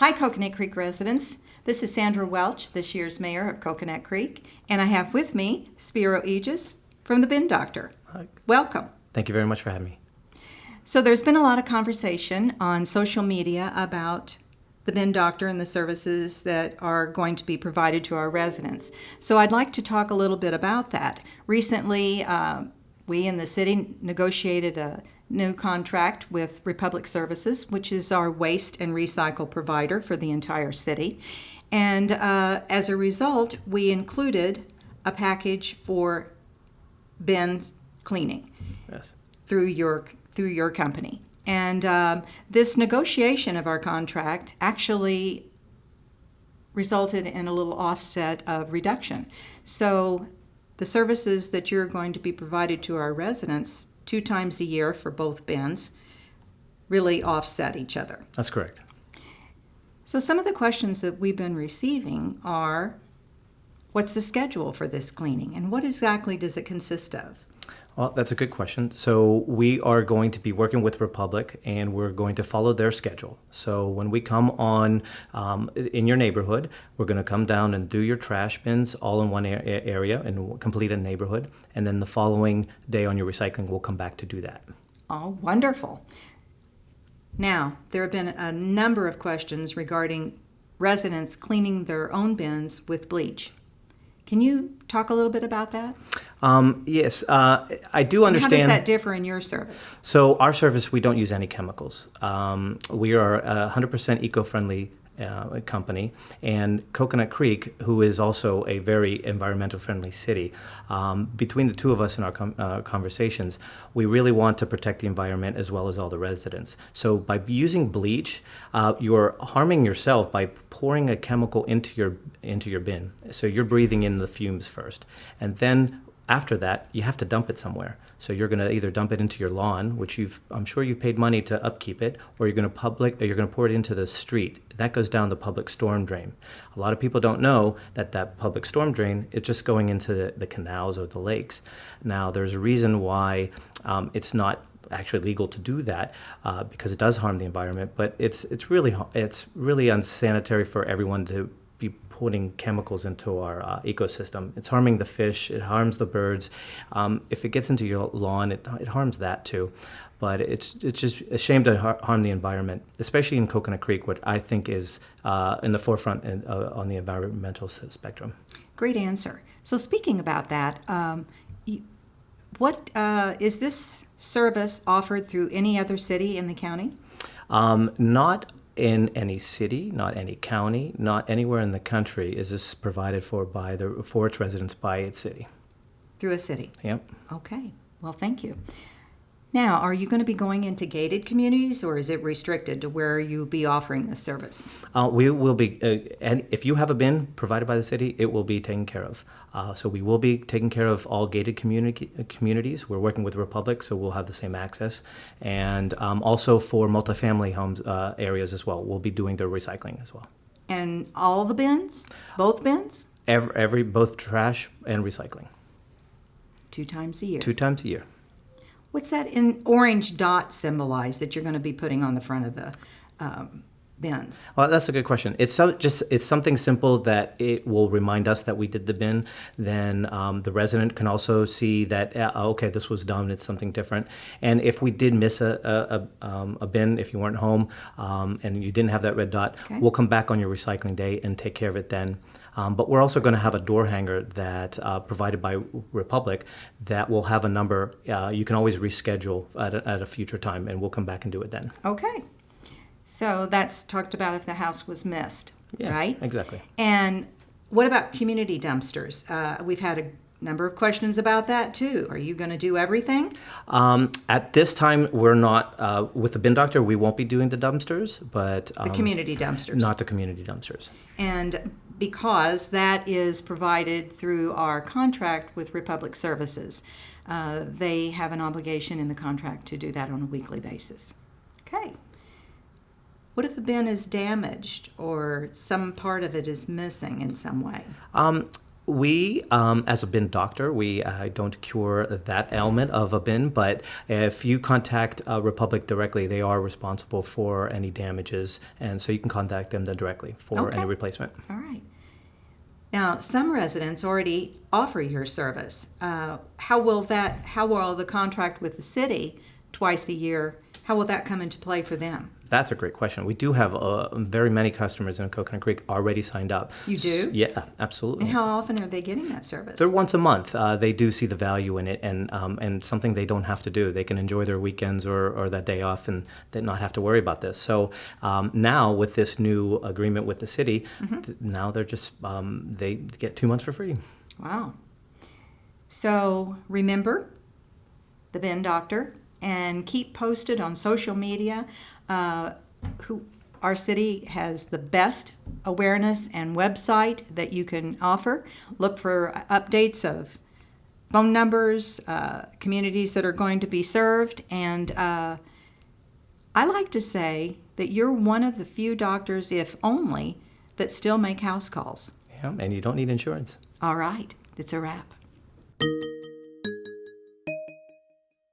Hi, Coconut Creek residents. This is Sandra Welch, this year's mayor of Coconut Creek, and I have with me Spiro Aegis from the Bin Doctor. Hi. Welcome. Thank you very much for having me. So there's been a lot of conversation on social media about the Bin Doctor and the services that are going to be provided to our residents. So I'd like to talk a little bit about that. Recently, we in the city negotiated a new contract with Republic Services, which is our waste and recycle provider for the entire city. And as a result, we included a package for bin cleaning Yes. through your company. And this negotiation of our contract actually resulted in a little offset of reduction. So the services that you're going to be provided to our residents 2 times a year for both bins really offset each other. That's correct. So some of the questions that we've been receiving are, what's the schedule for this cleaning and what exactly does it consist of? Well, that's a good question. So we are going to be working with Republic, and we're going to follow their schedule. So when we come on in your neighborhood, we're going to come down and do your trash bins all in one area and complete a neighborhood. And then the following day on your recycling, we'll come back to do that. Oh, wonderful. Now, there have been a number of questions regarding residents cleaning their own bins with bleach. Can you talk a little bit about that? Yes, I do understand. How does that differ in your service? So our service, we don't use any chemicals. We are a 100% eco-friendly company, and Coconut Creek, who is also a very environmental friendly city, between the two of us in our conversations, we really want to protect the environment as well as all the residents. So by using bleach, you're harming yourself by pouring a chemical into your bin. So you're breathing in the fumes first, and then after that, you have to dump it somewhere. So you're going to either dump it into your lawn, which I'm sure you've paid money to upkeep it, or you're going to pour it into the street. That goes down the public storm drain. A lot of people don't know that public storm drain is just going into the canals or the lakes. Now, there's a reason why it's not actually legal to do that because it does harm the environment, but it's really unsanitary for everyone to be putting chemicals into our ecosystem. It's harming the fish, it harms the birds. If it gets into your lawn, it harms that too. But it's just a shame to harm the environment, especially in Coconut Creek, what I think is in the forefront on the environmental spectrum. Great answer. So speaking about that, what is this service offered through any other city in the county? Not in any city, not any county, not anywhere in the country is this provided for its residents by its city. Through a city? Yep. Okay. Well, thank you. Now, are you going to be going into gated communities, or is it restricted to where you'll be offering this service? We will be, and if you have a bin provided by the city, it will be taken care of. So we will be taking care of all gated communities. We're working with Republic, so we'll have the same access. And also for multifamily homes areas as well, we'll be doing their recycling as well. And all the bins? Both bins? Both trash and recycling. 2 times a year? 2 times a year. What's that in orange dot symbolize that you're going to be putting on the front of the bins? Well, that's a good question. It's something simple that it will remind us that we did the bin. Then the resident can also see that okay, this was done. It's something different. And if we did miss a bin, if you weren't home and you didn't have that red dot, okay, we'll come back on your recycling day and take care of it then. But we're also going to have a door hanger that provided by Republic that will have a number. You can always reschedule at a future time, and we'll come back and do it then. Okay. So that's talked about if the house was missed, Yeah, right? Exactly. And what about community dumpsters? We've had a number of questions about that too. Are you going to do everything? At this time, we're not. With the Bin Doctor, we won't be doing the dumpsters, but The community dumpsters. not the community dumpsters. And because that is provided through our contract with Republic Services, they have an obligation in the contract to do that on a weekly basis. Okay. What if a bin is damaged or some part of it is missing in some way? We, as a bin doctor, we don't cure that ailment of a bin, but if you contact Republic directly, they are responsible for any damages, and so you can contact them directly for any Okay. replacement. All right. Now, some residents already offer your service. How will the contract with the city twice a year, how will that come into play for them? That's a great question. We do have very many customers in Coconut Creek already signed up. You do? Yeah, absolutely. And how often are they getting that service? They're once a month. They do see the value in it, and something they don't have to do. They can enjoy their weekends or that day off, and they not have to worry about this. So now with this new agreement with the city, now they're just they get 2 months for free. Wow. So remember the bin doctor and keep posted on social media. Our city has the best awareness and website that you can offer. Look for updates of phone numbers, communities that are going to be served, and I like to say that you're one of the few doctors, if only, that still make house calls. Yeah, and you don't need insurance. All right, it's a wrap.